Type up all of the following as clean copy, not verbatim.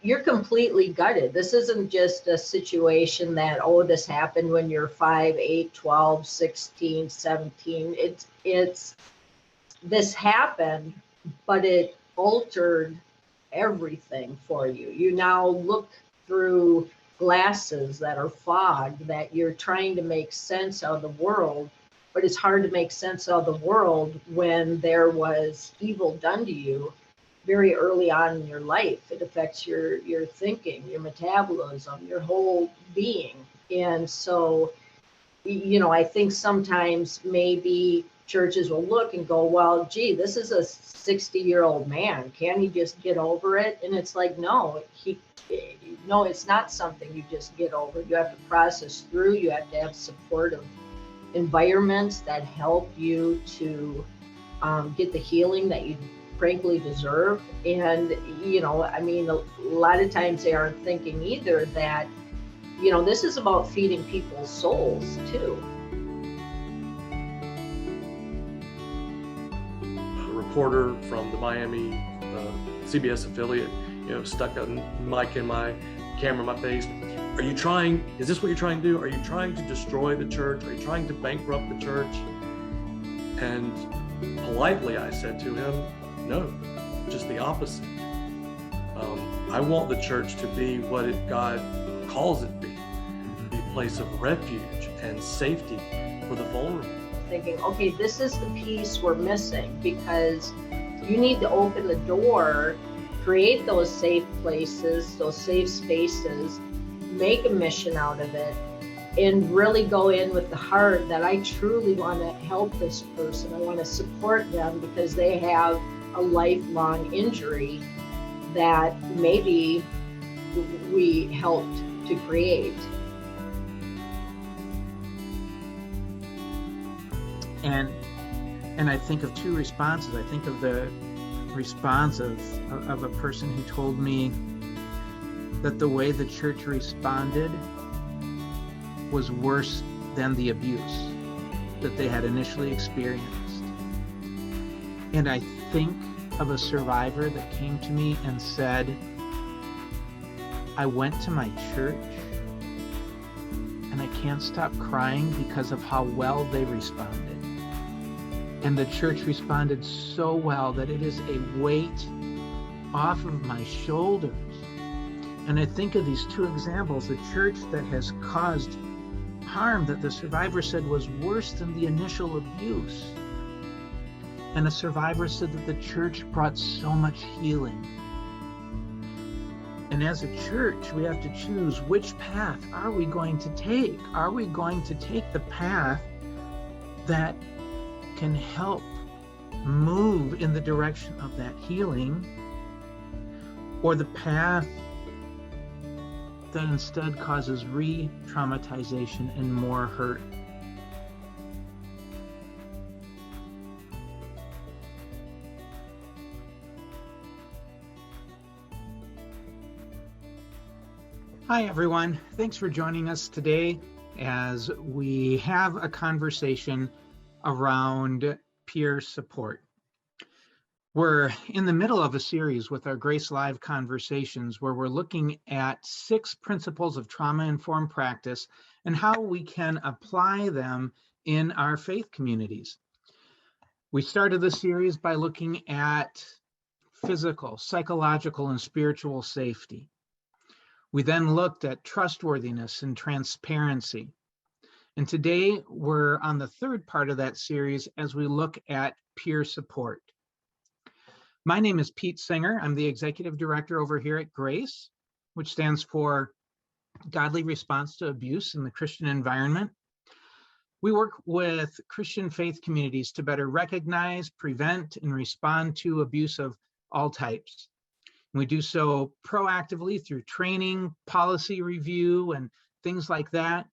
you're completely gutted. This isn't just a situation that, oh, this happened when you're 5, 8, 12, 16, 17. It's this happened, but it altered everything for you. You now look through glasses that are fogged, that you're trying to make sense of the world, but it's hard to make sense of the world when there was evil done to you very early on in your life. It affects your thinking, your metabolism, your whole being. And so, I think sometimes maybe churches will look and go, well, gee, this is a 60-year-old man. Can he just get over it? And it's like, no, it's not something you just get over. You have to process through. You have to have supportive environments that help you to get the healing that you frankly deserve. And, a lot of times they aren't thinking either that, this is about feeding people's souls too. A reporter from the Miami CBS affiliate, stuck a mic in my camera in my face. Is this what you're trying to do? Are you trying to destroy the church? Are you trying to bankrupt the church? And politely I said to him, no, just the opposite. I want the church to be what God calls it to be a place of refuge and safety for the vulnerable. Thinking, okay, this is the piece we're missing, because you need to open the door, create those safe places, those safe spaces, make a mission out of it, and really go in with the heart that I truly want to help this person. I want to support them because they have a lifelong injury that maybe we helped to create. And I think of two responses. I think of the response of a person who told me that the way the church responded was worse than the abuse that they had initially experienced. And I think of a survivor that came to me and said, I went to my church and I can't stop crying because of how well they responded. And the church responded so well that it is a weight off of my shoulders. And I think of these two examples, the church that has caused harm that the survivor said was worse than the initial abuse. And a survivor said that the church brought so much healing. And as a church, we have to choose which path are we going to take? Are we going to take the path that can help move in the direction of that healing, or the path that instead causes re-traumatization and more hurt? Hi, everyone. Thanks for joining us today as we have a conversation around peer support. We're in the middle of a series with our Grace Live conversations where we're looking at 6 principles of trauma-informed practice and how we can apply them in our faith communities. We started the series by looking at physical, psychological, and spiritual safety. We then looked at trustworthiness and transparency. And today we're on the 3rd part of that series as we look at peer support. My name is Pete Singer. I'm the executive director over here at Grace, which stands for Godly Response to Abuse in the Christian Environment. We work with Christian faith communities to better recognize, prevent, and respond to abuse of all types. We do so proactively through training, policy review, and things like that.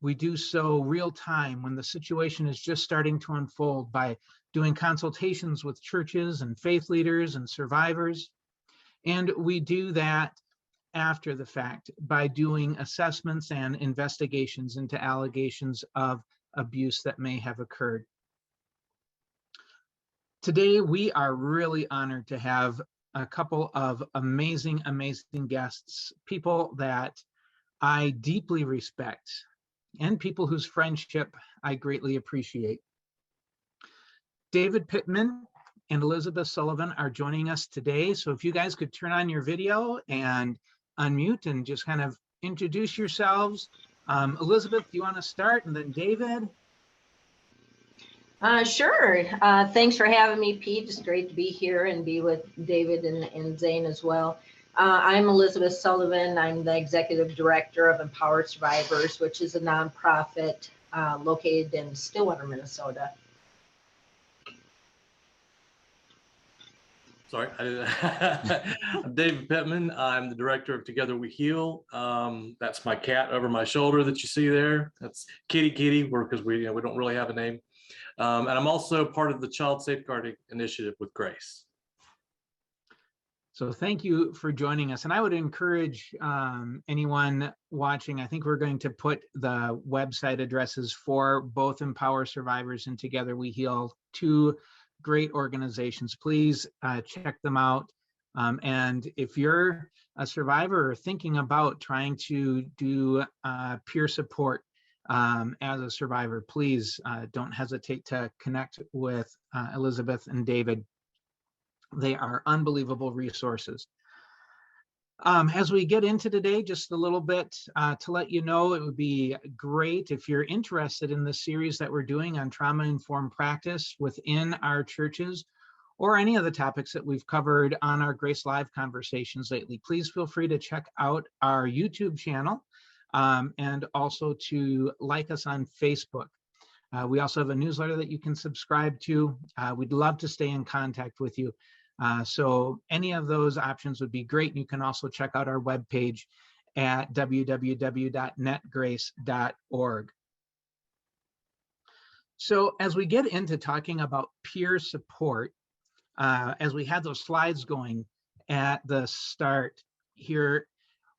We do so real time when the situation is just starting to unfold by doing consultations with churches and faith leaders and survivors. And we do that after the fact by doing assessments and investigations into allegations of abuse that may have occurred. Today, we are really honored to have a couple of amazing guests, people that I deeply respect and people whose friendship I greatly appreciate. David Pittman and Elizabeth Sullivan are joining us today. So if you guys could turn on your video and unmute and just kind of introduce yourselves. Elizabeth, do you want to start? And then David? Sure. Thanks for having me, Pete. It's great to be here and be with David and Zane as well. I'm Elizabeth Sullivan. I'm the executive director of Empowered Survivors, which is a nonprofit located in Stillwater, Minnesota. Sorry, I'm David Pittman. I'm the director of Together We Heal. That's my cat over my shoulder that you see there. That's Kitty, because we don't really have a name. And I'm also part of the Child Safeguarding Initiative with Grace. So thank you for joining us. And I would encourage anyone watching, I think we're going to put the website addresses for both Empower Survivors and Together We Heal, two great organizations. Please check them out. And if you're a survivor or thinking about trying to do peer support as a survivor, please don't hesitate to connect with Elizabeth and David. They are unbelievable resources. As we get into today, just a little bit to let you know, it would be great if you're interested in the series that we're doing on trauma-informed practice within our churches, or any of the topics that we've covered on our Grace Live conversations lately. Please feel free to check out our YouTube channel and also to like us on Facebook. We also have a newsletter that you can subscribe to. We'd love to stay in contact with you. So any of those options would be great. You can also check out our webpage at www.netgrace.org. So as we get into talking about peer support, as we had those slides going at the start here,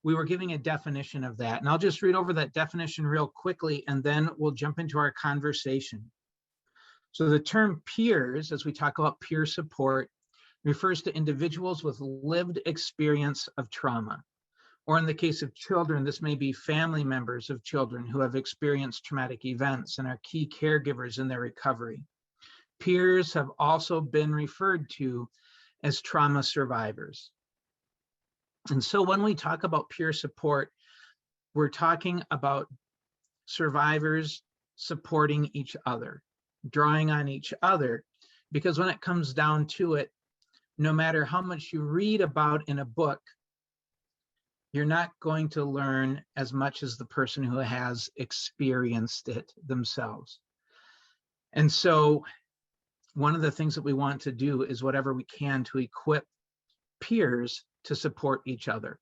we were giving a definition of that. And I'll just read over that definition real quickly, and then we'll jump into our conversation. So the term peers, as we talk about peer support, refers to individuals with lived experience of trauma. Or in the case of children, this may be family members of children who have experienced traumatic events and are key caregivers in their recovery. Peers have also been referred to as trauma survivors. And so when we talk about peer support, we're talking about survivors supporting each other, drawing on each other, because when it comes down to it, no matter how much you read about in a book, you're not going to learn as much as the person who has experienced it themselves. And so one of the things that we want to do is whatever we can to equip peers to support each other.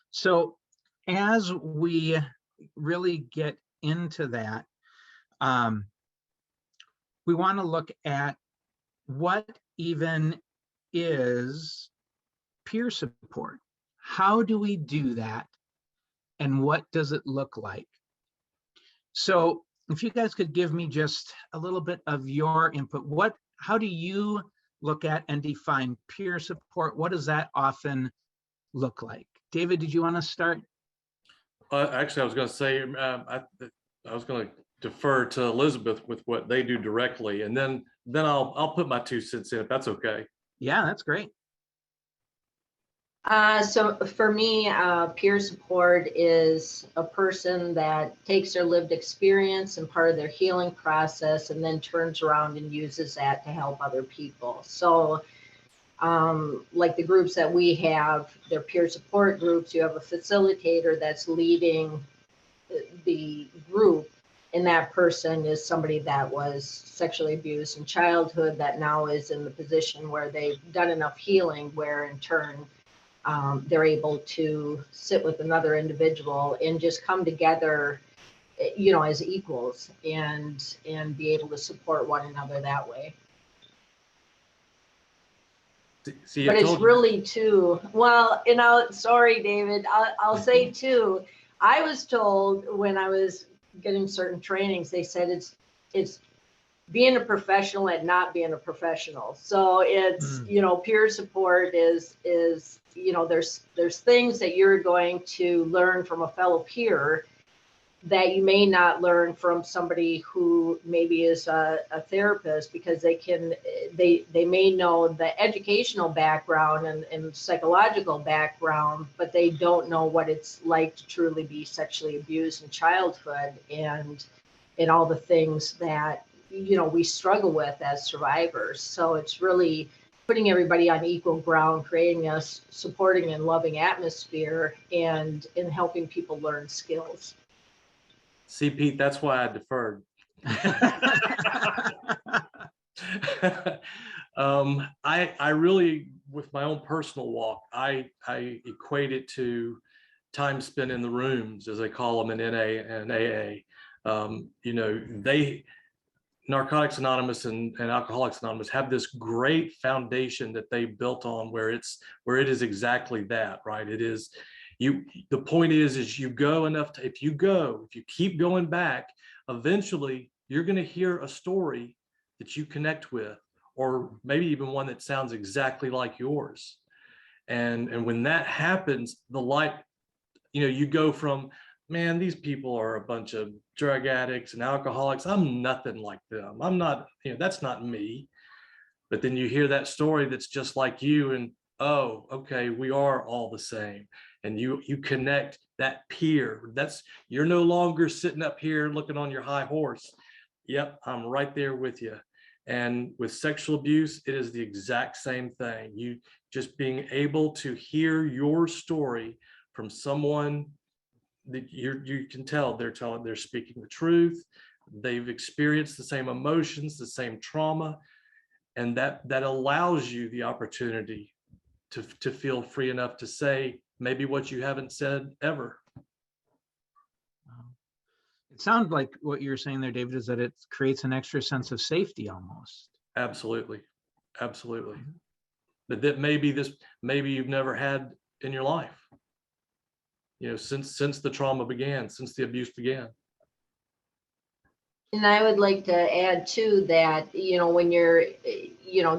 So as we really get into that, we want to look at what even is peer support. How do we do that? And what does it look like? So if you guys could give me just a little bit of your input, how do you look at and define peer support? What does that often look like? David, did you want to start? Actually, I was going to say, I was going to defer to Elizabeth with what they do directly, and then I'll put my 2 cents in, if that's okay. Yeah, that's great. So for me, peer support is a person that takes their lived experience and part of their healing process and then turns around and uses that to help other people. So like the groups that we have, they're peer support groups. You have a facilitator that's leading the group, and that person is somebody that was sexually abused in childhood that now is in the position where they've done enough healing where in turn they're able to sit with another individual and just come together, you know, as equals and be able to support one another that way. See, but it's really too, well, you know, sorry, David, I'll say too, I was told when I was getting certain trainings, they said it's being a professional and not being a professional. So it's, peer support is, there's things that you're going to learn from a fellow peer that you may not learn from somebody who maybe is a therapist, because they may know the educational background and psychological background, but they don't know what it's like to truly be sexually abused in childhood and all the things that, we struggle with as survivors. So it's really putting everybody on equal ground, creating a supporting and loving atmosphere, and helping people learn skills. See, Pete, that's why I deferred. I really, with my own personal walk, I equate it to time spent in the rooms, as they call them in NA and AA. Narcotics Anonymous and Alcoholics Anonymous have this great foundation that they built on, where it is exactly that, right? It is. The point is you go enough to, if you keep going back, eventually you're going to hear a story that you connect with, or maybe even one that sounds exactly like yours. And when that happens, the light, you go from, man, these people are a bunch of drug addicts and alcoholics. I'm nothing like them. I'm not, that's not me. But then you hear that story that's just like you, and oh, okay, we are all the same. And you connect that peer. You're no longer sitting up here looking on your high horse. Yep, I'm right there with you. And with sexual abuse, it is the exact same thing. You just being able to hear your story from someone that you can tell they're speaking the truth. They've experienced the same emotions, the same trauma, and that allows you the opportunity to feel free enough to say maybe what you haven't said ever. It sounds like what you're saying there, David, is that it creates an extra sense of safety almost. Absolutely. But that maybe you've never had in your life, since the trauma began, since the abuse began. And I would like to add too that, when you're,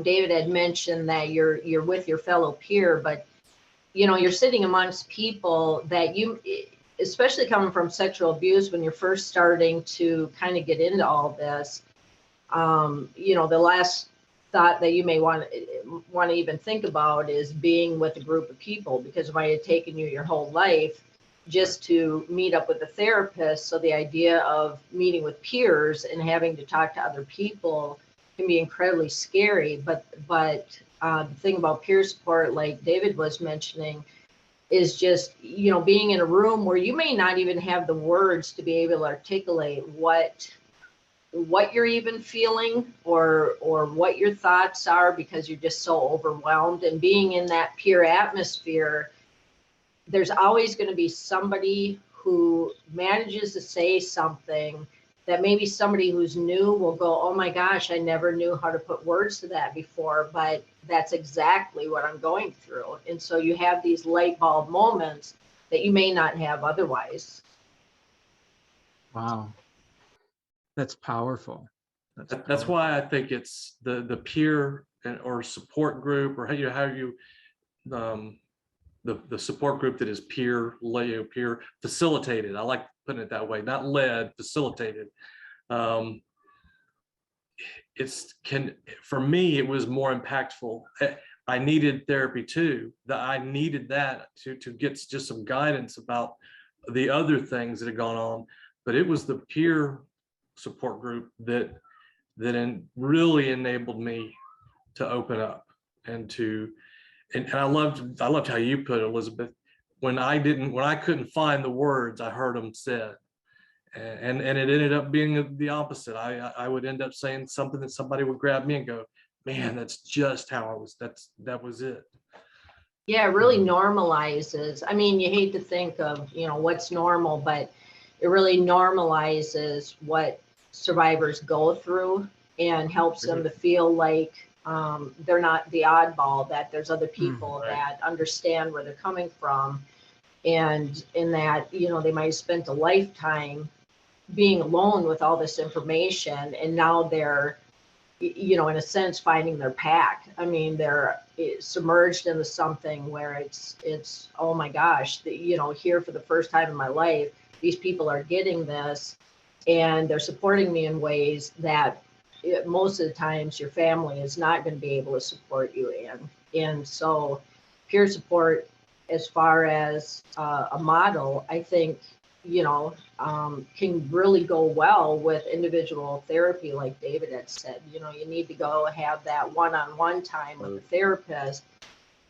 David had mentioned that you're with your fellow peer, but you're sitting amongst people that especially coming from sexual abuse, when you're first starting to kind of get into all this, the last thought that you may want to even think about is being with a group of people, because it might have taken you your whole life just to meet up with a therapist. So the idea of meeting with peers and having to talk to other people can be incredibly scary. But the thing about peer support, like David was mentioning, is just, being in a room where you may not even have the words to be able to articulate what you're even feeling or what your thoughts are, because you're just so overwhelmed. And being in that peer atmosphere, there's always going to be somebody who manages to say something that maybe somebody who's new will go, oh my gosh, I never knew how to put words to that before, but that's exactly what I'm going through. And so you have these light bulb moments that you may not have otherwise. Wow. That's powerful. That's why I think it's the peer or support group, or the support group that is peer facilitated. I like putting it that way, not led, facilitated. For me, it was more impactful. I needed therapy too. I needed that to get just some guidance about the other things that had gone on. But it was the peer support group that really enabled me to open up and I loved how you put it, Elizabeth. When I couldn't find the words, I heard them said, and it ended up being the opposite. I would end up saying something that somebody would grab me and go, man, that's just how I was. That was it. Yeah, it really normalizes. I mean, you hate to think of, what's normal, but it really normalizes what survivors go through and helps them to feel like they're not the oddball, that there's other people that understand where they're coming from. And in that, they might have spent a lifetime being alone with all this information, and now they're, in a sense, finding their pack. I mean, they're submerged into something where it's oh my gosh, here for the first time in my life, these people are getting this, and they're supporting me in ways that most of the times your family is not going to be able to support you in. And so peer support, as far as a model, I think, can really go well with individual therapy, like David had said. You need to go have that one-on-one time with the therapist,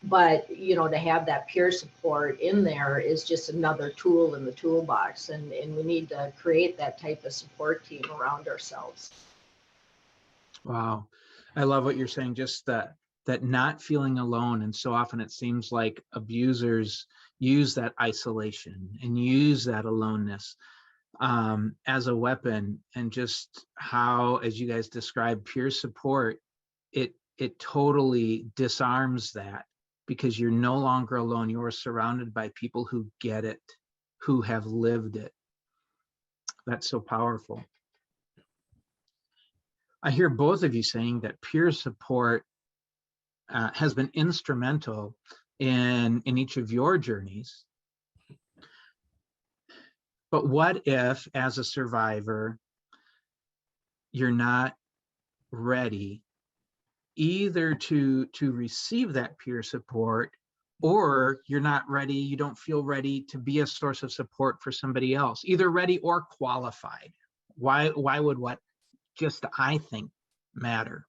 but to have that peer support in there is just another tool in the toolbox, and we need to create that type of support team around ourselves. Wow. I love what you're saying, just that not feeling alone. And so often it seems like abusers use that isolation and use that aloneness as a weapon, and just how, as you guys described, peer support, it totally disarms that, because you're no longer alone. You are surrounded by people who get it, who have lived it. That's so powerful. I hear both of you saying that peer support has been instrumental in each of your journeys. But what if, as a survivor, you're not ready either to receive that peer support, or you're not ready, you don't feel ready to be a source of support for somebody else, either ready or qualified? Why would what just I think matter?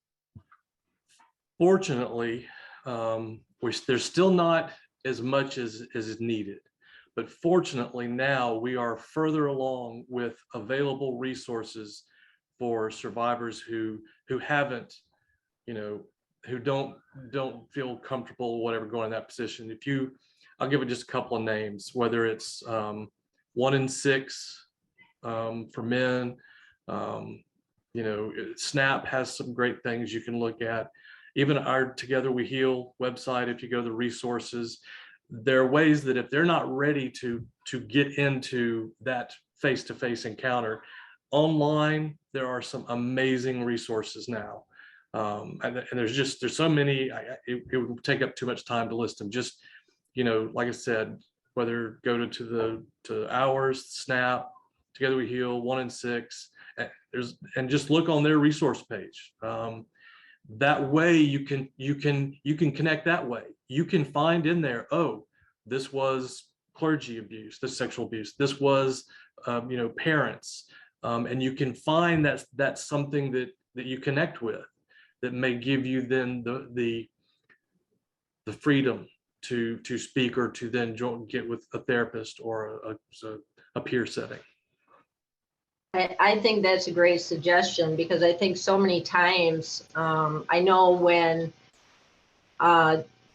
Fortunately, there's still not as much as is needed, but fortunately now we are further along with available resources for survivors who haven't, who don't feel comfortable, whatever, going in that position. I'll give it just a couple of names, whether it's 1 in 6 for men. SNAP has some great things you can look at. Even our Together We Heal website, if you go to the resources, there are ways that if they're not ready to get into that face-to-face encounter, online, there are some amazing resources now. And there's so many, it would take up too much time to list them. Just, like I said, whether go to ours, SNAP, Together We Heal, 1 in 6, and just look on their resource page. That way you can connect that way. You can find in there, oh, this was clergy abuse, this sexual abuse, this was parents, and you can find that's something that you connect with, that may give you then the freedom to speak, or to then get with a therapist or a peer setting. I think that's a great suggestion, because I think so many times, I know when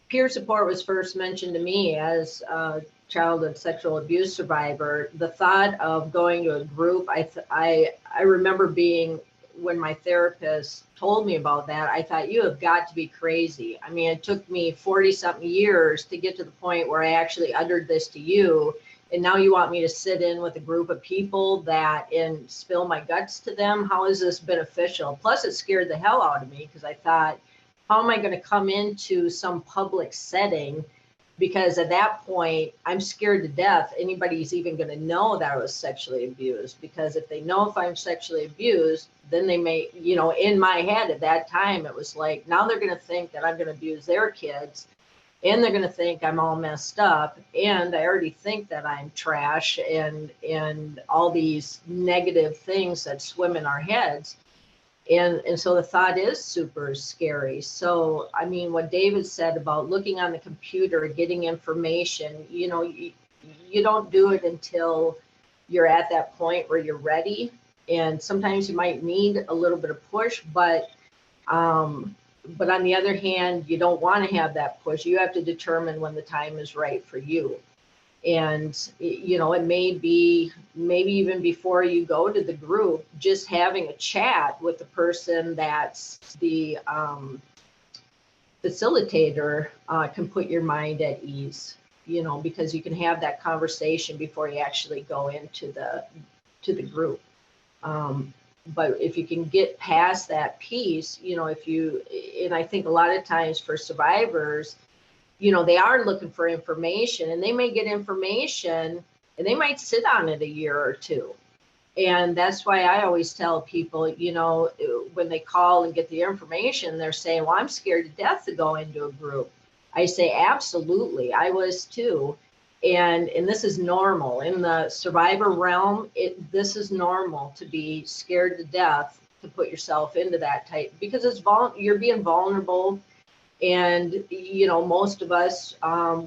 peer support was first mentioned to me as a childhood sexual abuse survivor, the thought of going to a group, I remember being, when my therapist told me about that, I thought, you have got to be crazy. I mean, it took me 40-something years to get to the point where I actually uttered this to you. And now you want me to sit in with a group of people and spill my guts to them? How is this beneficial? Plus, it scared the hell out of me, because I thought, how am I going to come into some public setting? Because at that point, I'm scared to death anybody's even going to know that I was sexually abused. Because if they know if I'm sexually abused, then they may, in my head at that time, it was like, now they're going to think that I'm going to abuse their kids. And they're going to think I'm all messed up, and I already think that I'm trash, and all these negative things that swim in our heads. And so the thought is super scary. So, I mean, what David said about looking on the computer, getting information, you don't do it until you're at that point where you're ready. And sometimes you might need a little bit of push, but on the other hand, you don't want to have that push. You have to determine when the time is right for you. And, it may be, maybe even before you go to the group, just having a chat with the person that's the facilitator can put your mind at ease, because you can have that conversation before you actually go into the group. But if you can get past that piece, and I think a lot of times for survivors, they are looking for information, and they may get information and they might sit on it a year or two. And that's why I always tell people, when they call and get the information, they're saying, well, I'm scared to death to go into a group. I say, absolutely. I was too. And this is normal in the survivor realm. This is normal to be scared to death to put yourself into that type, because you're being vulnerable. And, most of us,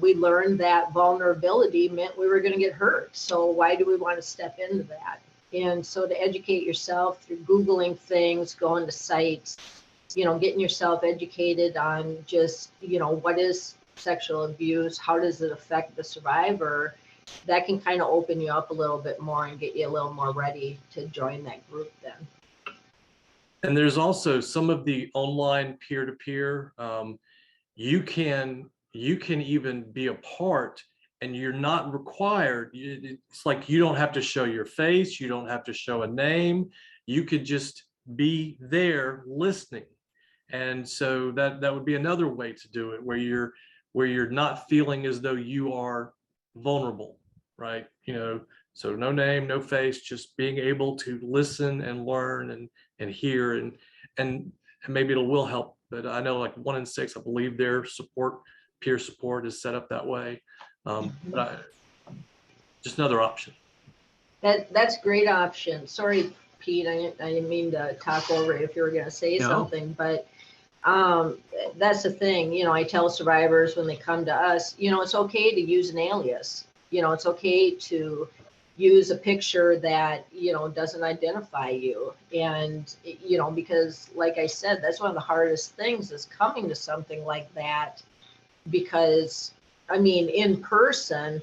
we learned that vulnerability meant we were going to get hurt. So why do we want to step into that? And so to educate yourself through Googling things, going to sites, getting yourself educated on just, what is sexual abuse? How does it affect the survivor? That can kind of open you up a little bit more and get you a little more ready to join that group then. And there's also some of the online peer-to-peer. You can even be a part, and you're not required. It's like you don't have to show your face. You don't have to show a name. You could just be there listening. And so that would be another way to do it, where you're not feeling as though you are vulnerable, right? So no name, no face, just being able to listen and learn and hear, and maybe it will help. But I know like 1 in 6, I believe their peer support is set up that way. But just another option. That's a great option. Sorry, Pete, I didn't mean to talk over if you were going to say something, but that's the thing. I tell survivors when they come to us, it's okay to use an alias. It's okay to use a picture that, doesn't identify you. And, because like I said, that's one of the hardest things is coming to something like that, because in person,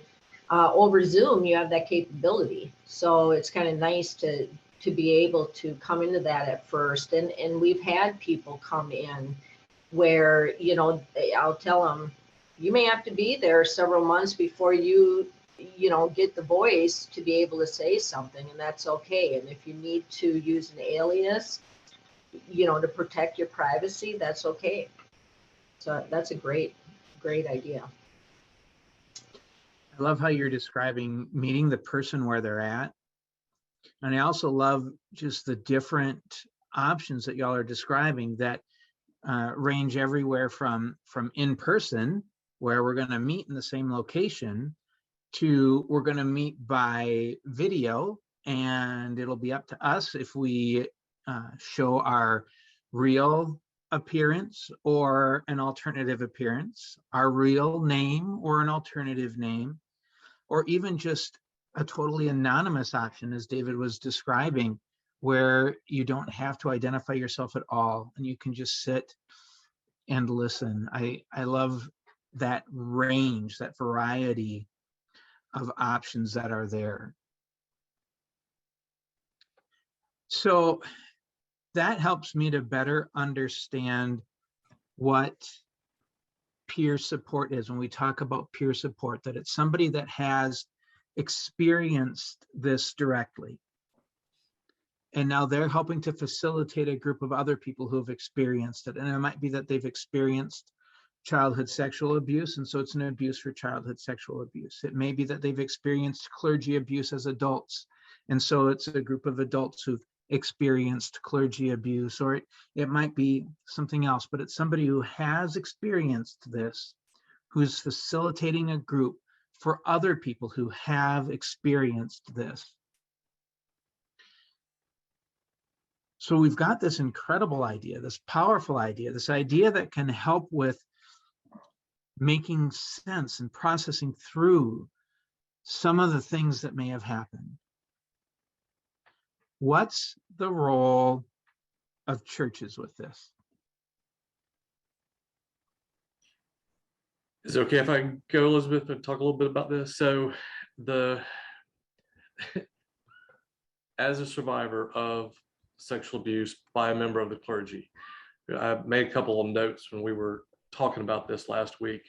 over Zoom, you have that capability. So it's kind of nice to be able to come into that at first. And we've had people come in where, I'll tell them, you may have to be there several months before you get the voice to be able to say something, and that's okay. And if you need to use an alias, to protect your privacy, that's okay. So that's a great idea. I love how you're describing meeting the person where they're at. And I also love just the different options that y'all are describing that range everywhere from in person, where we're going to meet in the same location, to we're going to meet by video, and it'll be up to us if we show our real appearance or an alternative appearance, our real name or an alternative name, or even just a totally anonymous option, as David was describing, where you don't have to identify yourself at all and you can just sit and listen. I love that range, that variety of options that are there. So that helps me to better understand what peer support is. When we talk about peer support, that it's somebody that has experienced this directly, and now they're helping to facilitate a group of other people who have experienced it. And it might be that they've experienced childhood sexual abuse, and so it's an abuse for childhood sexual abuse. It may be that they've experienced clergy abuse as adults, and so it's a group of adults who've experienced clergy abuse, or it might be something else, but it's somebody who has experienced this, who's facilitating a group for other people who have experienced this. So we've got this incredible idea, this powerful idea, this idea that can help with making sense and processing through some of the things that may have happened. What's the role of churches with this? Is it okay if I go, Elizabeth, and talk a little bit about this? So as a survivor of sexual abuse by a member of the clergy, I made a couple of notes when we were talking about this last week.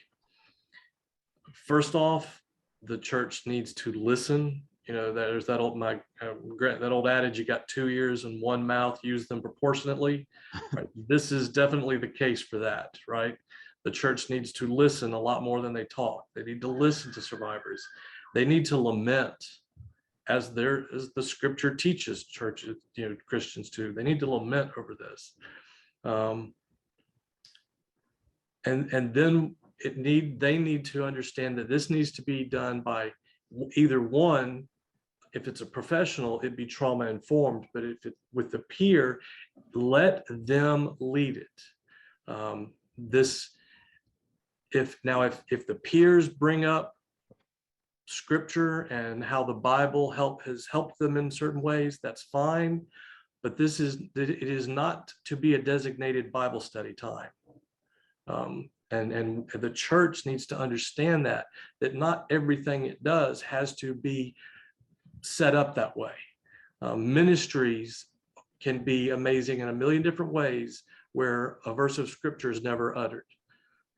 First off, the church needs to listen You know, there's that old that old adage, you got two ears and one mouth, use them proportionately. Right? This is definitely the case for that, right? The church needs to listen a lot more than they talk. They need to listen to survivors. They need to lament as the scripture teaches churches, you know, Christians too. They need to lament over this. And then they need to understand that this needs to be done by either one. If it's a professional, it'd be trauma informed, but if it with the peer, let them lead it. If the peers bring up scripture and how the Bible has helped them in certain ways, that's fine. But it is not to be a designated Bible study time. And the church needs to understand that not everything it does has to be set up that way. Ministries can be amazing in a million different ways where a verse of scripture is never uttered,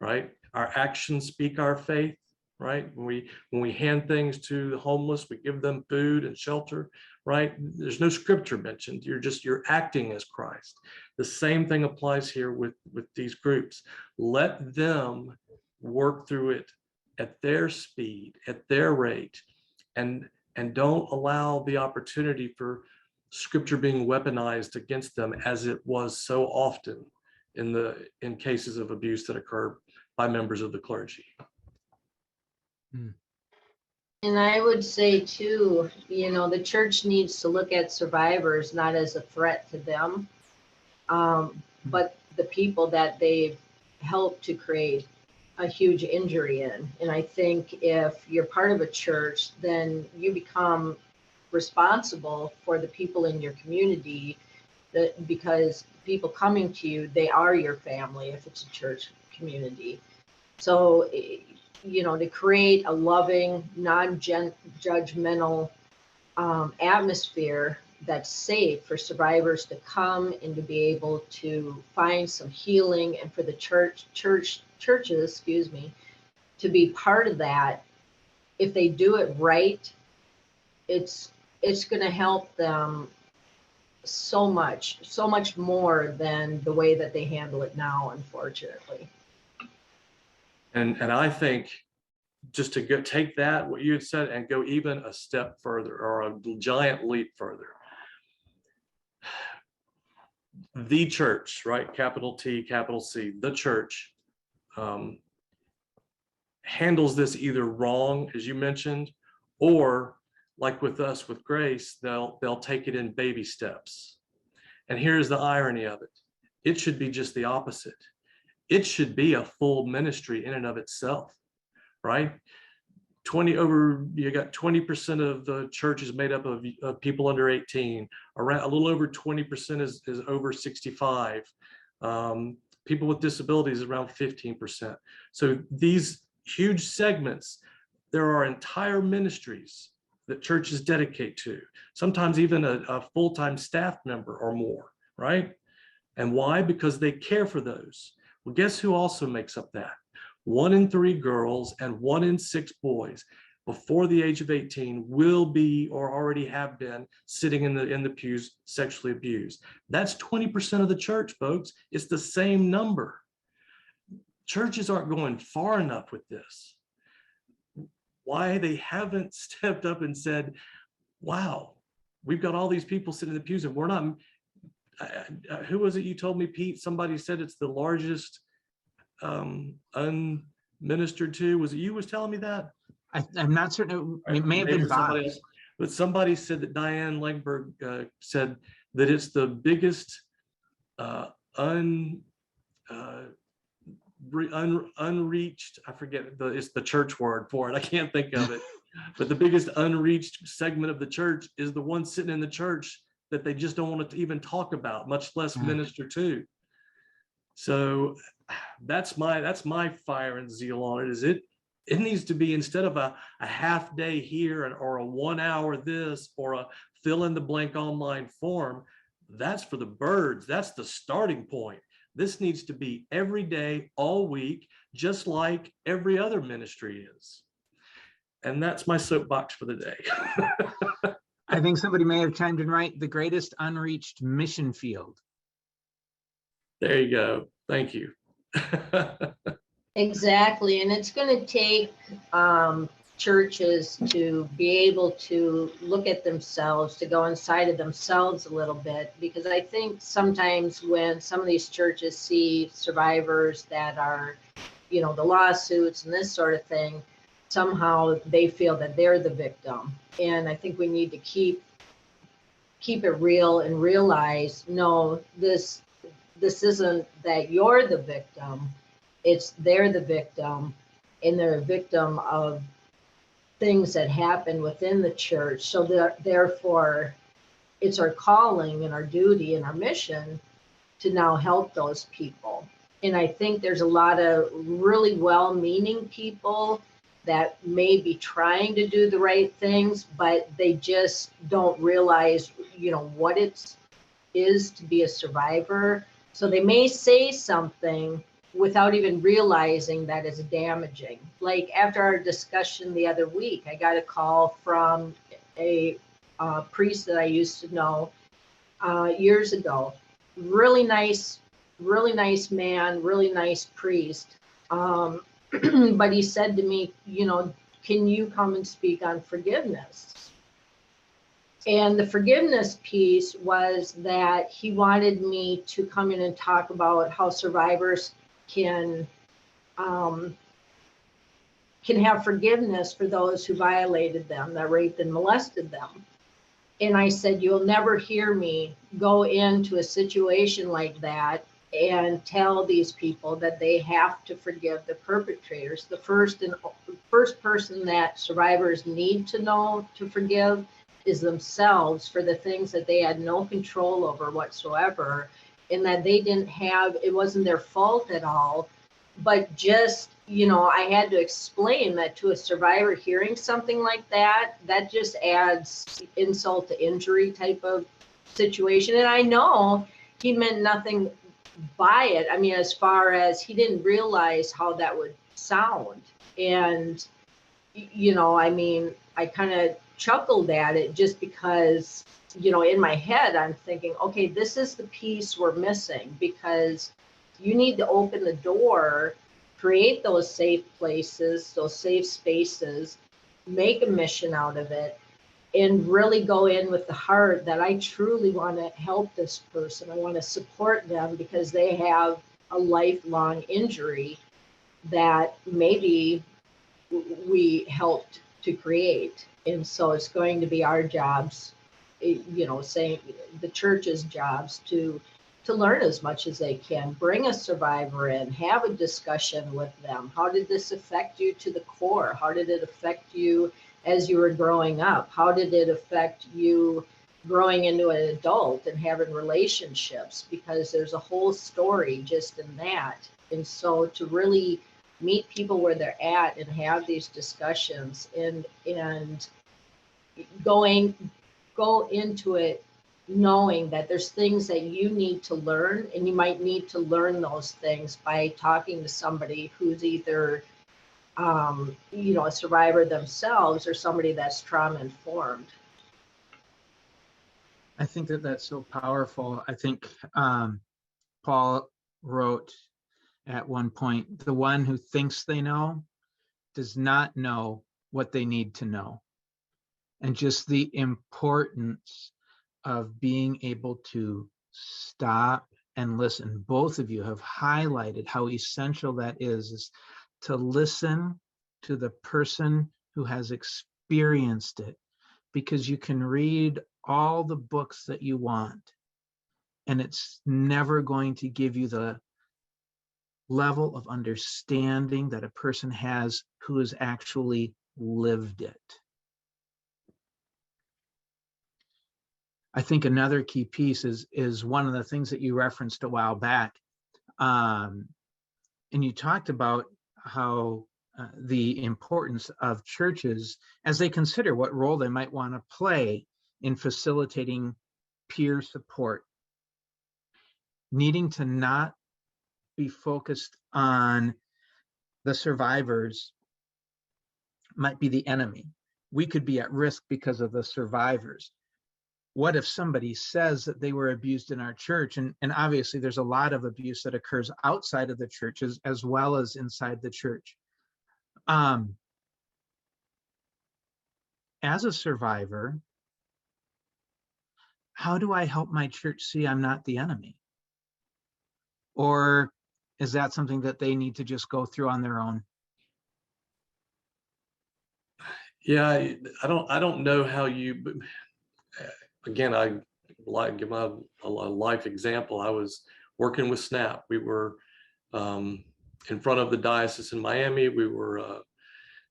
right? Our actions speak our faith, right? When we hand things to the homeless, we give them food and shelter, right? There's no scripture mentioned. You're acting as Christ. The same thing applies here with these groups. Let them work through it at their speed, at their rate, and don't allow the opportunity for scripture being weaponized against them, as it was so often in cases of abuse that occur by members of the clergy. And I would say too, you know, the church needs to look at survivors not as a threat to them, but the people that they've helped to create a huge injury in. And I think if you're part of a church, then you become responsible for the people in your community, because people coming to you, they are your family if it's a church community. So, you know, to create a loving, non-judgmental atmosphere that's safe for survivors to come and to be able to find some healing, and for the churches, to be part of that. If they do it right, it's going to help them so much more than the way that they handle it now, unfortunately. And I think just to take that, what you had said, and go even a step further, or a giant leap further. The church, right? Capital T, capital C, the church handles this either wrong, as you mentioned, or like with us, with Grace, they'll take it in baby steps. And here's the irony of it. It should be just the opposite. It should be a full ministry in and of itself, right? You got 20% of the church is made up of people under 18. Around a little over 20% is over 65. People with disabilities around 15%. So these huge segments, there are entire ministries that churches dedicate to, sometimes even a full-time staff member or more, right? And why? Because they care for those. Well, guess who also makes up that? 1 in 3 girls and 1 in 6 boys before the age of 18 will be, or already have been, sitting in the pews sexually abused. That's 20% of the church, folks. It's the same number. Churches aren't going far enough with this. Why they haven't stepped up and said, wow, we've got all these people sitting in the pews and we're not, who was it you told me, Pete? Somebody said it's the largest unministered to. Was it you was telling me that? I'm not certain. It may have been Bob. But somebody said that Diane Langberg said that it's the biggest unreached, I forget, it's the church word for it. I can't think of it. But the biggest unreached segment of the church is the one sitting in the church that they just don't want to even talk about, much less minister to. So that's my fire and zeal on it. Is it needs to be, instead of a half day here or a 1 hour this or a fill in the blank online form, that's for the birds. That's the starting point. This needs to be every day, all week, just like every other ministry is. And that's my soapbox for the day. I think somebody may have chimed in right. The greatest unreached mission field. There you go. Thank you. Exactly, and it's going to take churches to be able to look at themselves, to go inside of themselves a little bit, because I think sometimes when some of these churches see survivors that are, the lawsuits and this sort of thing, somehow they feel that they're the victim. And I think we need to keep it real and realize, no, this isn't that you're the victim. It's they're the victim, and they're a victim of things that happen within the church. So therefore, it's our calling and our duty and our mission to now help those people. And I think there's a lot of really well-meaning people that may be trying to do the right things, but they just don't realize, what it is to be a survivor. So they may say something without even realizing that it's damaging. Like after our discussion the other week, I got a call from a priest that I used to know years ago. Really nice man, really nice priest. But he said to me, can you come and speak on forgiveness? And the forgiveness piece was that he wanted me to come in and talk about how survivors can have forgiveness for those who violated them, that raped and molested them. And I said, you'll never hear me go into a situation like that and tell these people that they have to forgive the perpetrators. The first person that survivors need to know to forgive is themselves for the things that they had no control over whatsoever, and that they didn't have, it wasn't their fault at all. But just, I had to explain that to a survivor hearing something like that, that just adds insult to injury type of situation. And I know he meant nothing by it. I mean, as far as he didn't realize how that would sound. And, I kind of chuckled at it just because, in my head, I'm thinking, okay, this is the piece we're missing, because you need to open the door, create those safe places, those safe spaces, make a mission out of it, and really go in with the heart that I truly want to help this person. I want to support them because they have a lifelong injury that maybe we helped to create. And so it's going to be our jobs, saying the church's jobs to learn as much as they can, bring a survivor in, have a discussion with them. How did this affect you to the core? How did it affect you as you were growing up? How did it affect you growing into an adult and having relationships? Because there's a whole story just in that. And so to really meet people where they're at and have these discussions and go into it knowing that there's things that you need to learn, and you might need to learn those things by talking to somebody who's either a survivor themselves or somebody that's trauma informed. I think that's so powerful. I think Paul wrote at one point, the one who thinks they know does not know what they need to know. And just the importance of being able to stop and listen. Both of you have highlighted how essential that is to listen to the person who has experienced it, because you can read all the books that you want, and it's never going to give you the level of understanding that a person has who has actually lived it. I think another key piece is one of the things that you referenced a while back. And you talked about how the importance of churches as they consider what role they might want to play in facilitating peer support, needing to not be focused on the survivors might be the enemy. We could be at risk because of the survivors. What if somebody says that they were abused in our church? And obviously there's a lot of abuse that occurs outside of the churches as well as inside the church. As a survivor, how do I help my church see I'm not the enemy? Or is that something that they need to just go through on their own? Yeah, I don't know how you, again, I like give my a life example. I was working with SNAP. We were in front of the diocese in Miami. We were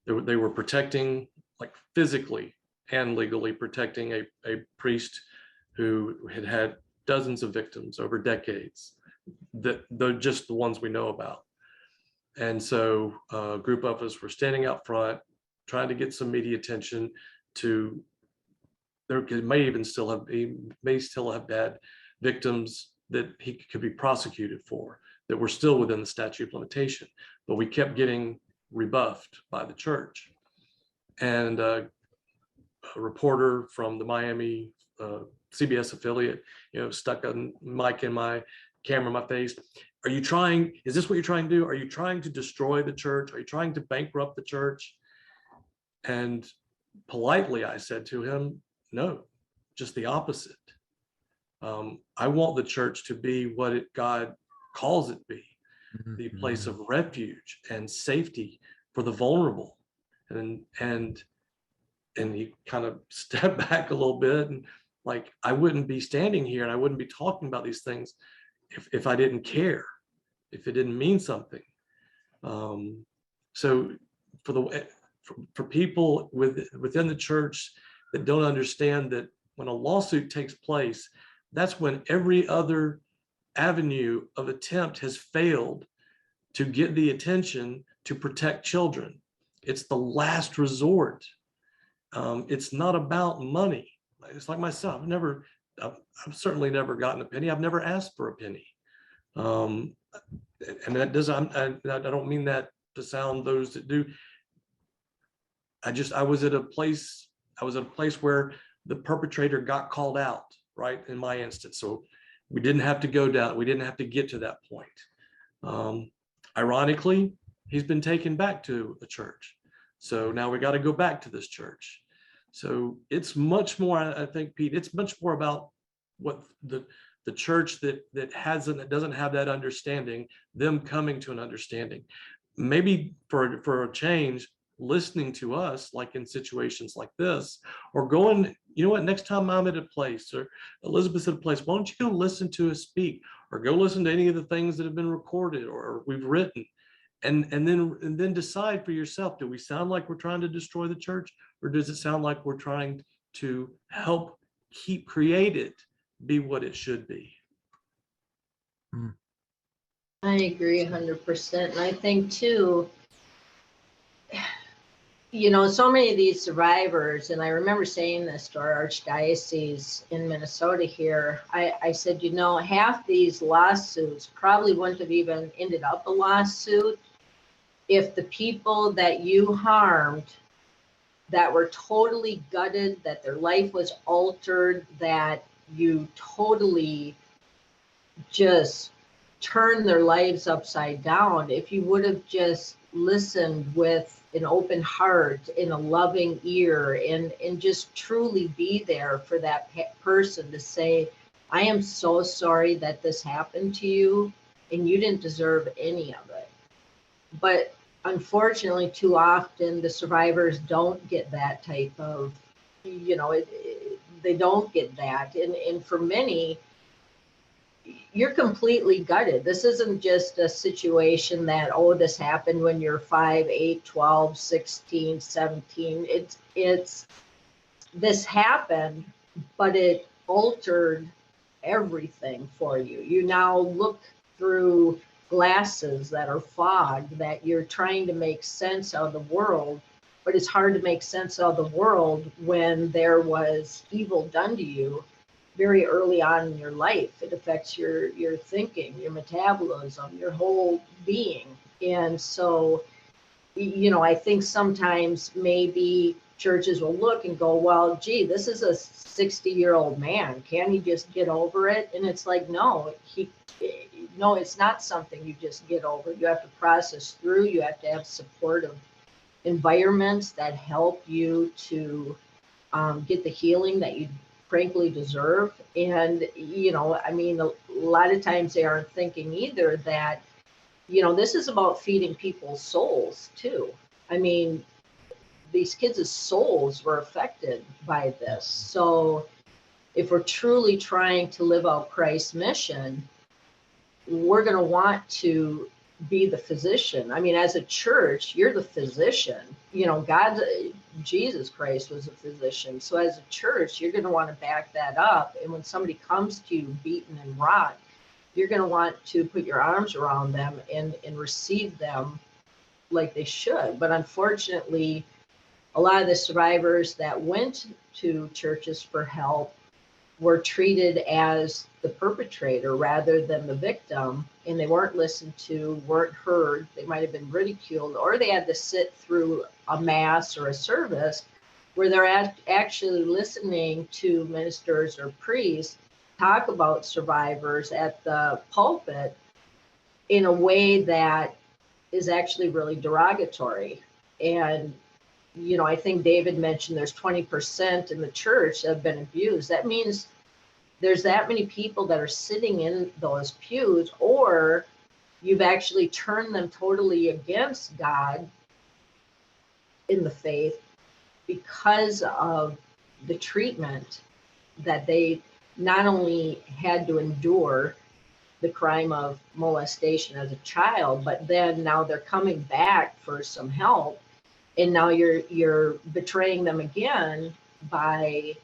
they were protecting, like physically and legally protecting a priest who had had dozens of victims over decades, that they're just the ones we know about. And so a group of us were standing out front trying to get some media attention to there may still have had victims that he could be prosecuted for that were still within the statute of limitation, but we kept getting rebuffed by the church. And a reporter from the Miami CBS affiliate, stuck a mic in my camera in my face. Is this what you're trying to do? Are you trying to destroy the church? Are you trying to bankrupt the church? And politely I said to him, no, just the opposite. I want the church to be what God calls it to be, the place of refuge and safety for the vulnerable. And he kind of stepped back a little bit, and like, I wouldn't be standing here and I wouldn't be talking about these things if I didn't care, if it didn't mean something. So for people within the church that don't understand that when a lawsuit takes place, that's when every other avenue of attempt has failed to get the attention to protect children. It's the last resort. It's not about money. It's like myself. I've certainly never gotten a penny. I've never asked for a penny. And that doesn't, I don't mean that to sound those that do. I was at a place where the perpetrator got called out, right? In my instance. So we didn't have to go down. We didn't have to get to that point. Ironically, he's been taken back to a church. So now we got to go back to this church. So it's much more, I think, Pete, it's much more about what the church that doesn't have that understanding, them coming to an understanding. Maybe for a change, listening to us, like in situations like this, or going, you know what, next time I'm at a place, or Elizabeth's at a place, why don't you go listen to us speak, or go listen to any of the things that have been recorded or we've written, and then decide for yourself, do we sound like we're trying to destroy the church, or does it sound like we're trying to help create it be what it should be? I agree 100%. And I think too, so many of these survivors, and I remember saying this to our archdiocese in Minnesota here, I said, half these lawsuits probably wouldn't have even ended up a lawsuit if the people that you harmed, that were totally gutted, that their life was altered, that you totally just turned their lives upside down, if you would have just listened with an open heart and a loving ear, and just truly be there for that person to say, I am so sorry that this happened to you and you didn't deserve any of it. But unfortunately, too often the survivors don't get that type of, they don't get that. And for many, you're completely gutted. This isn't just a situation that, this happened when you're 5, 8, 12, 16, 17. It's this happened, but it altered everything for you. You now look through glasses that are fogged, that you're trying to make sense of the world, but it's hard to make sense of the world when there was evil done to you very early on in your life. It affects your thinking, your metabolism, your whole being. And so I think sometimes maybe churches will look and go, well, gee, this is a 60-year-old man. Can he just get over it? And it's like, no, it's not something you just get over. You have to process through. You have to have supportive environments that help you to get the healing that you frankly deserve. And, I mean, a lot of times they aren't thinking either that, this is about feeding people's souls too. I mean, these kids' souls were affected by this. So if we're truly trying to live out Christ's mission, we're going to want to be the physician. I mean, as a church, you're the physician. Jesus Christ was a physician. So as a church, you're going to want to back that up. And when somebody comes to you beaten and rocked, you're going to want to put your arms around them and receive them like they should. But unfortunately, a lot of the survivors that went to churches for help were treated as the perpetrator rather than the victim, and they weren't listened to, weren't heard. They might have been ridiculed, or they had to sit through a mass or a service where they're actually listening to ministers or priests talk about survivors at the pulpit in a way that is actually really derogatory. And, I think David mentioned there's 20% in the church that have been abused. That means there's that many people that are sitting in those pews, or you've actually turned them totally against God in the faith because of the treatment that they not only had to endure the crime of molestation as a child, but then now they're coming back for some help, and now you're betraying them again by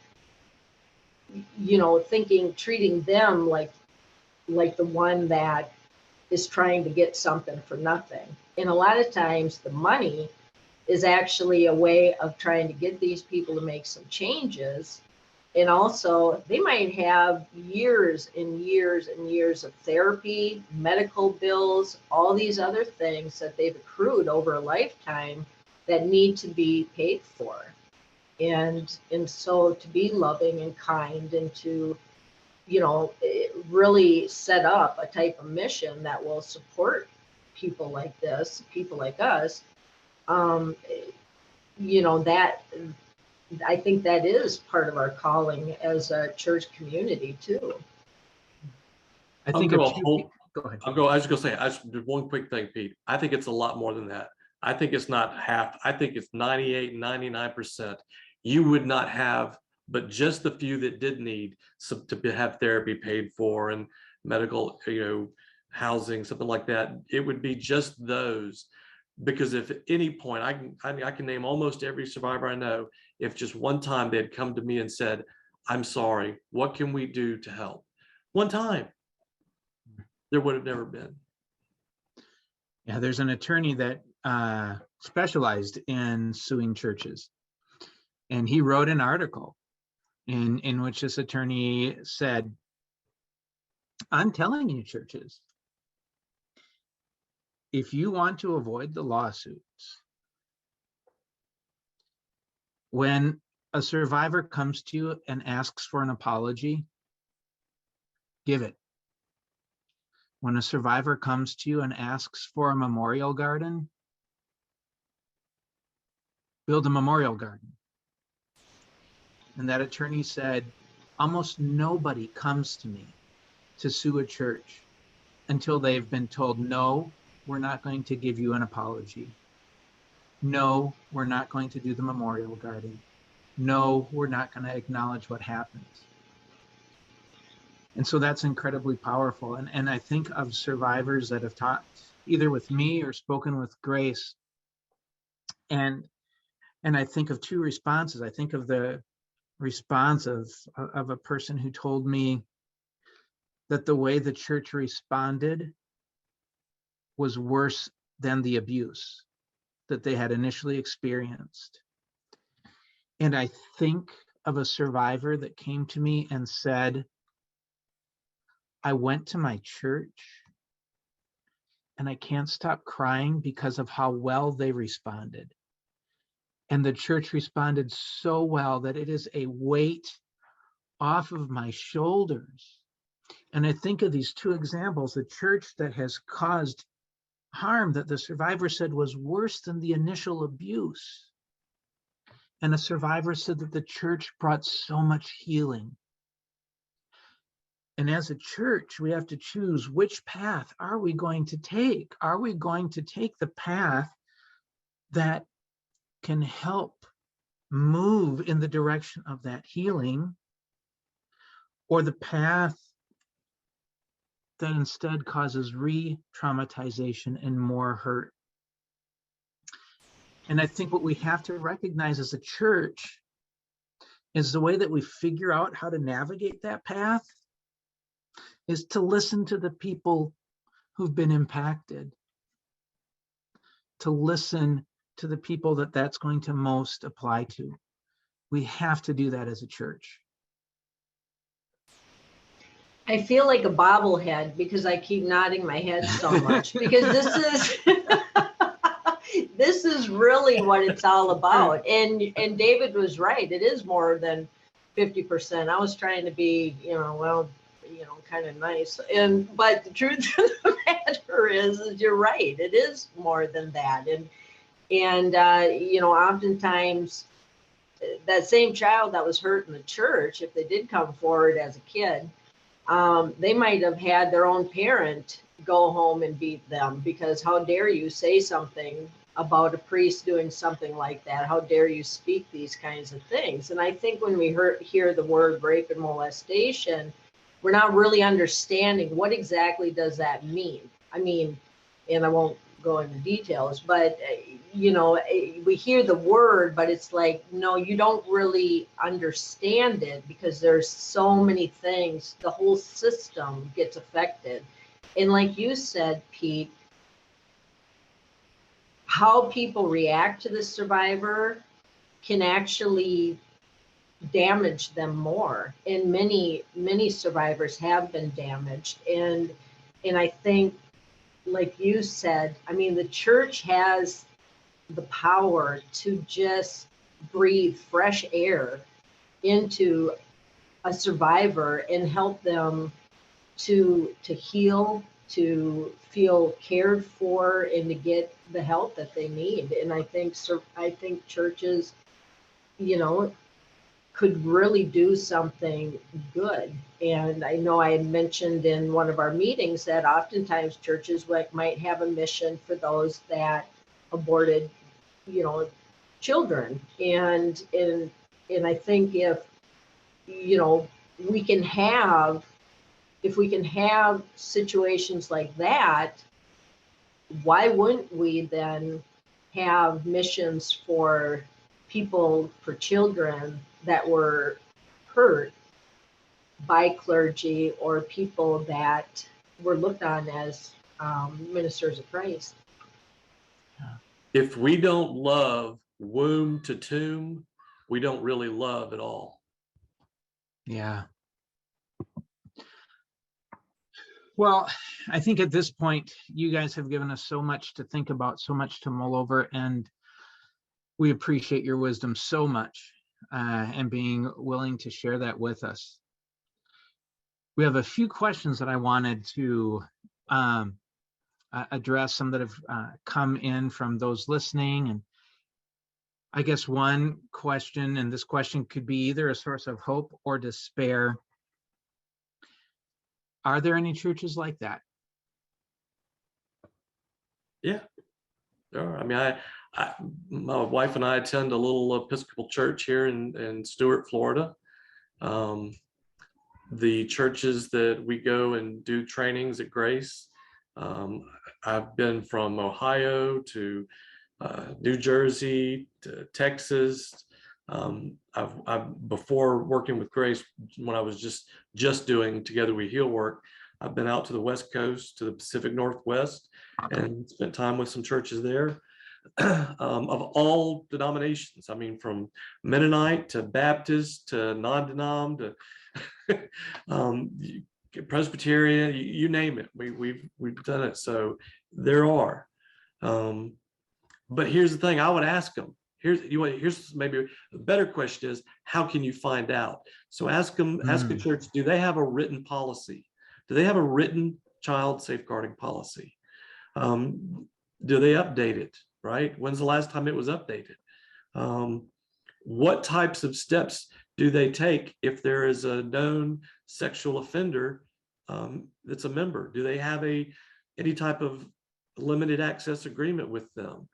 treating them like the one that is trying to get something for nothing. And a lot of times the money is actually a way of trying to get these people to make some changes. And also, they might have years and years and years of therapy, medical bills, all these other things that they've accrued over a lifetime that need to be paid for. And so to be loving and kind and to, really set up a type of mission that will support people like this, people like us, that I think that is part of our calling as a church community too. I think go ahead. I was just gonna say, one quick thing, Pete. I think it's a lot more than that. I think it's not half. I think it's 98, 99%. You would not have, but just the few that did need to have therapy paid for and medical, housing, something like that. It would be just those. Because if at any point, I can name almost every survivor I know, if just one time they had come to me and said, I'm sorry, what can we do to help? One time, there would have never been. Yeah, there's an attorney that specialized in suing churches. And he wrote an article in which this attorney said, I'm telling you, churches, if you want to avoid the lawsuits, when a survivor comes to you and asks for an apology, give it. When a survivor comes to you and asks for a memorial garden, build a memorial garden. And that attorney said, almost nobody comes to me to sue a church until they've been told, no, we're not going to give you an apology. No, we're not going to do the memorial garden. No, we're not going to acknowledge what happened. And so that's incredibly powerful. And I think of survivors that have talked either with me or spoken with Grace. And I think of two responses. I think of the response of a person who told me that the way the church responded was worse than the abuse that they had initially experienced. And I think of a survivor that came to me and said, I went to my church and I can't stop crying because of how well they responded. And the church responded so well that it is a weight off of my shoulders. And I think of these two examples, the church that has caused harm that the survivor said was worse than the initial abuse. And a survivor said that the church brought so much healing. And as a church, we have to choose which path are we going to take? Are we going to take the path that can help move in the direction of that healing, or the path that instead causes re-traumatization and more hurt? And I think what we have to recognize as a church is the way that we figure out how to navigate that path is to listen to the people who've been impacted, to listen to the people that that's going to most apply to. We have to do that as a church. I feel like a bobblehead because I keep nodding my head so much because this is really what it's all about. And David was right. It is more than 50%. I was trying to be, kind of nice. But the truth of the matter is you're right. It is more than that. And oftentimes that same child that was hurt in the church, if they did come forward as a kid, they might have had their own parent go home and beat them because how dare you say something about a priest doing something like that? How dare you speak these kinds of things? And I think when we hear the word rape and molestation, we're not really understanding what exactly does that mean. I mean, and I won't go into details, but we hear the word, but it's like, no, you don't really understand it because there's so many things. The whole system gets affected. And like you said, Pete, how people react to the survivor can actually damage them more. And many survivors have been damaged. And I think, like you said, I mean, the church has the power to just breathe fresh air into a survivor and help them to heal, to feel cared for, and to get the help that they need. And I think churches, could really do something good. And I know I had mentioned in one of our meetings that oftentimes churches might have a mission for those that aborted, children. And I think if we can have situations like that, why wouldn't we then have missions for children that were hurt by clergy or people that were looked on as ministers of Christ? If we don't love womb to tomb, we don't really love at all. Yeah. Well, I think at this point, you guys have given us so much to think about, so much to mull over, and we appreciate your wisdom so much and being willing to share that with us. We have a few questions that I wanted to address, some that have come in from those listening. And I guess one question, and this question could be either a source of hope or despair. Are there any churches like that? Yeah, there are. I mean, my wife and I attend a little Episcopal church here in Stuart, Florida. The churches that we go and do trainings at Grace, I've been from Ohio to New Jersey to Texas. I've before working with Grace, when I was just doing Together We Heal work, I've been out to the West Coast, to the Pacific Northwest, and spent time with some churches there of all denominations. I mean, from Mennonite to Baptist to non-denom to Presbyterian, you name it. We've done it. So there are. But here's the thing: I would ask them. Here's maybe a better question is, how can you find out? So ask them. Ask a church. Do they have a written policy? Do they have a written child safeguarding policy? Do they update it? Right? When's the last time it was updated? What types of steps do they take if there is a known sexual offender that's a member? Do they have any type of limited access agreement with them?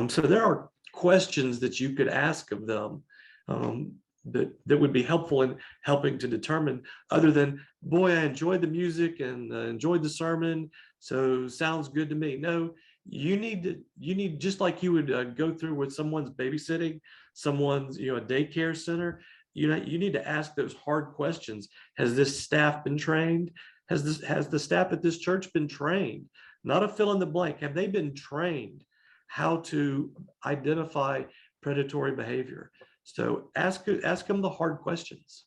So there are questions that you could ask of them that would be helpful in helping to determine, other than, boy, I enjoyed the music and enjoyed the sermon, so sounds good to me. No, you need just like you would go through with someone's babysitting, someone's a daycare center. You need to ask those hard questions. Has this staff been trained? Has the staff at this church been trained? Not a fill in the blank. Have they been trained how to identify predatory behavior? So ask them the hard questions.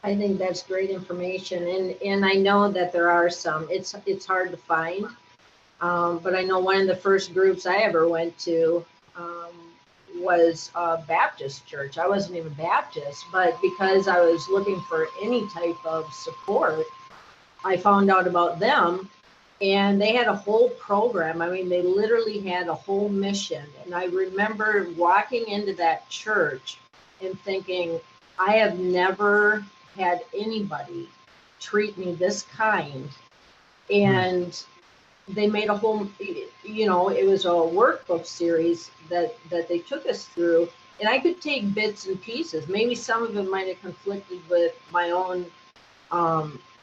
I think that's great information, and I know that there are some. It's hard to find, but I know one of the first groups I ever went to was a Baptist church. I wasn't even Baptist, but because I was looking for any type of support, I found out about them, and they had a whole program. I mean, they literally had a whole mission. And I remember walking into that church and thinking, I have never had anybody treat me this kind. And they made a whole, it was a workbook series that they took us through. And I could take bits and pieces. Maybe some of it might have conflicted with my own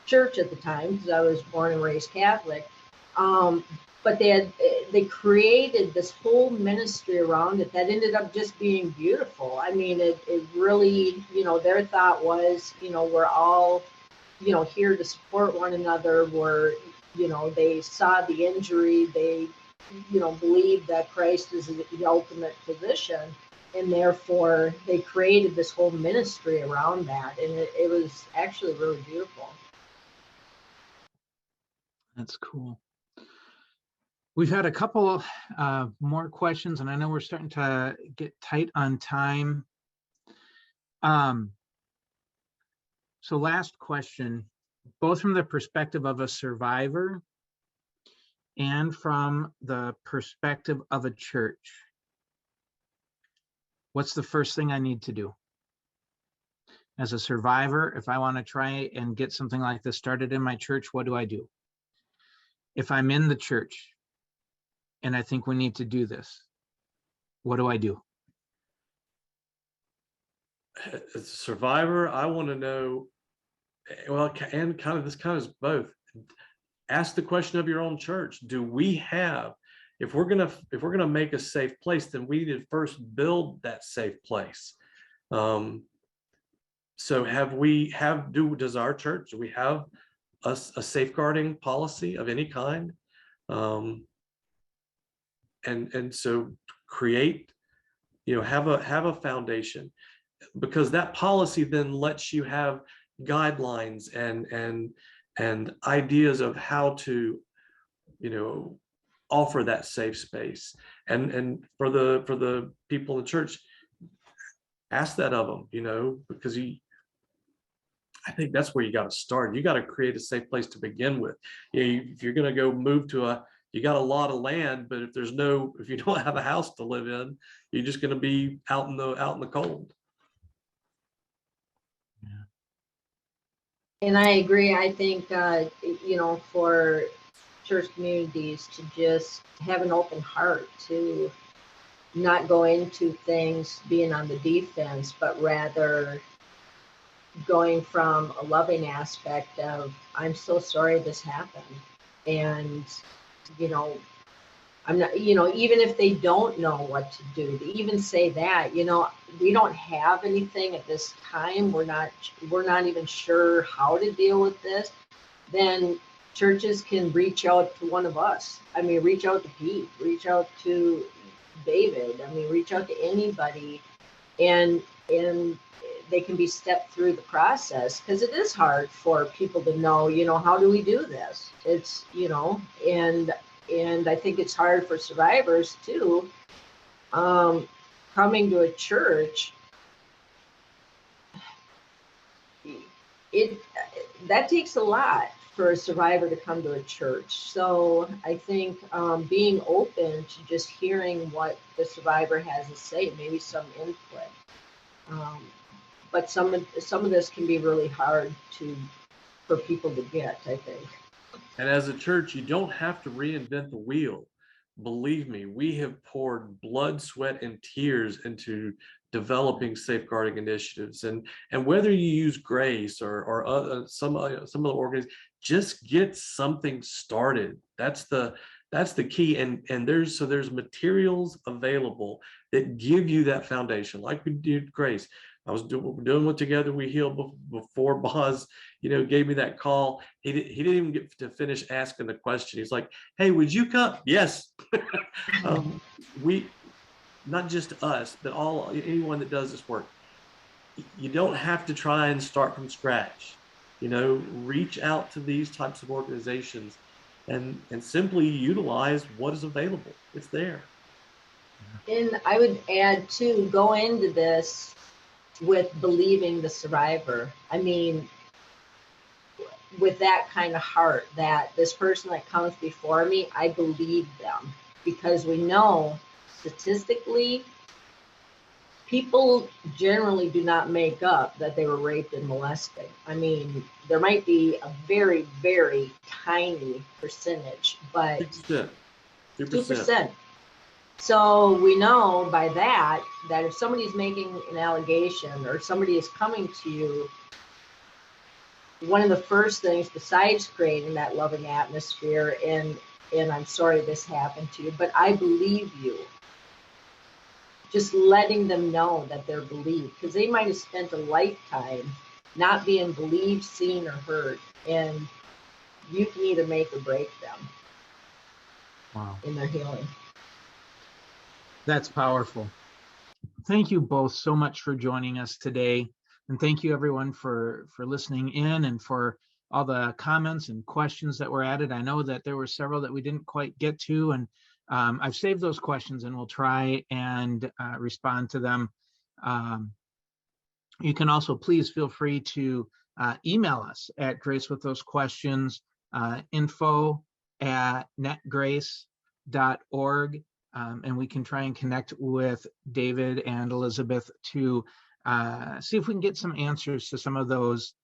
church at the time, because I was born and raised Catholic. But they created this whole ministry around it that ended up just being beautiful. I mean, it really, their thought was, we're all, here to support one another. They saw the injury. They, believed that Christ is the ultimate physician. And therefore, they created this whole ministry around that. And it was actually really beautiful. That's cool. We've had a couple more questions, and I know we're starting to get tight on time. So last question, both from the perspective of a survivor and from the perspective of a church. What's the first thing I need to do? As a survivor, if I want to try and get something like this started in my church, what do I do? If I'm in the church and I think we need to do this, what do I do? As a survivor, I want to know, well, and this kind of is both. Ask the question of your own church. Do we have, if we're gonna make a safe place, then we need to first build that safe place. So does our church, do we have a safeguarding policy of any kind? And so create, have a foundation, because that policy then lets you have guidelines and ideas of how to, offer that safe space. And for the people in the church, ask that of them, because I think that's where you got to start. You got to create a safe place to begin with. If you're going to go move to you got a lot of land, but if you don't have a house to live in, you're just going to be out in the cold. Yeah. And I agree. I think, for church communities to just have an open heart, to not go into things being on the defense, but rather going from a loving aspect of, I'm so sorry this happened. And, I'm not, even if they don't know what to do, to even say that, we don't have anything at this time, we're not even sure how to deal with this, then churches can reach out to one of us. I mean, reach out to Pete, reach out to David, reach out to anybody, and they can be stepped through the process, because it is hard for people to know, how do we do this? It's, and I think it's hard for survivors too, coming to a church. That takes a lot for a survivor to come to a church. So I think being open to just hearing what the survivor has to say, maybe some input. But some of this can be really hard for people to get, I think. And as a church, you don't have to reinvent the wheel. Believe me, we have poured blood, sweat, and tears into developing safeguarding initiatives. And whether you use Grace or some of the organizations, just get something started. That's the key. And there's materials available that give you that foundation, like we did Grace. I was doing what Together We Heal before Boz, gave me that call. He didn't even get to finish asking the question. He's like, "Hey, would you come?" Yes. We, not just us, but anyone that does this work. You don't have to try and start from scratch. Reach out to these types of organizations and simply utilize what is available. It's there. And I would add too, go into this with believing the survivor. I mean, with that kind of heart, that this person that comes before me, I believe them, because we know statistically, people generally do not make up that they were raped and molested. I mean, there might be a very, very tiny percentage, but 2%. So we know by that if somebody's making an allegation or somebody is coming to you, one of the first things, besides creating that loving atmosphere and I'm sorry this happened to you, but I believe you, just letting them know that they're believed, because they might have spent a lifetime not being believed, seen, or heard, and you can either make or break them in their healing. That's powerful. Thank you both so much for joining us today. And thank you everyone for listening in and for all the comments and questions that were added. I know that there were several that we didn't quite get to, and I've saved those questions and we'll try and respond to them. You can also please feel free to email us at Grace with those questions, info@netgrace.org. And we can try and connect with David and Elizabeth to see if we can get some answers to some of those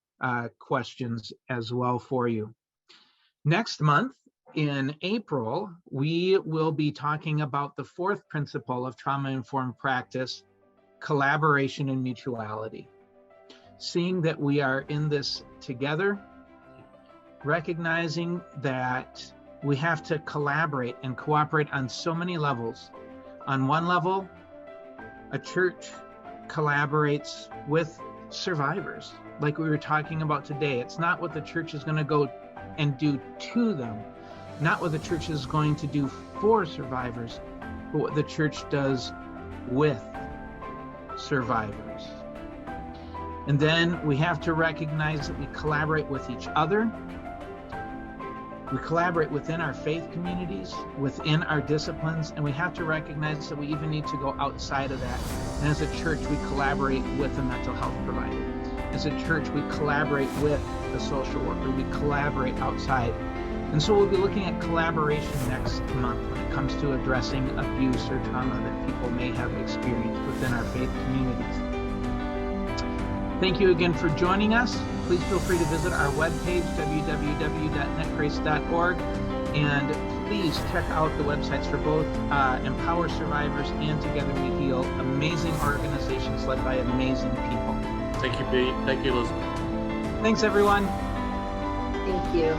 questions as well for you. Next month, in April, we will be talking about the fourth principle of trauma-informed practice, collaboration and mutuality. Seeing that we are in this together, recognizing that we have to collaborate and cooperate on so many levels. On one level, a church collaborates with survivors, like we were talking about today. It's not what the church is going to go and do to them, not what the church is going to do for survivors, but what the church does with survivors. And then we have to recognize that we collaborate with each other. We collaborate within our faith communities, within our disciplines, and we have to recognize that we even need to go outside of that. And as a church, we collaborate with a mental health provider. As a church, we collaborate with the social worker. We collaborate outside. And so we'll be looking at collaboration next month when it comes to addressing abuse or trauma that people may have experienced within our faith communities. Thank you again for joining us. Please feel free to visit our webpage, www.netgrace.org, and please check out the websites for both Empower Survivors and Together We Heal, amazing organizations led by amazing people. Thank you, Pete. Thank you, Elizabeth. Thanks, everyone. Thank you.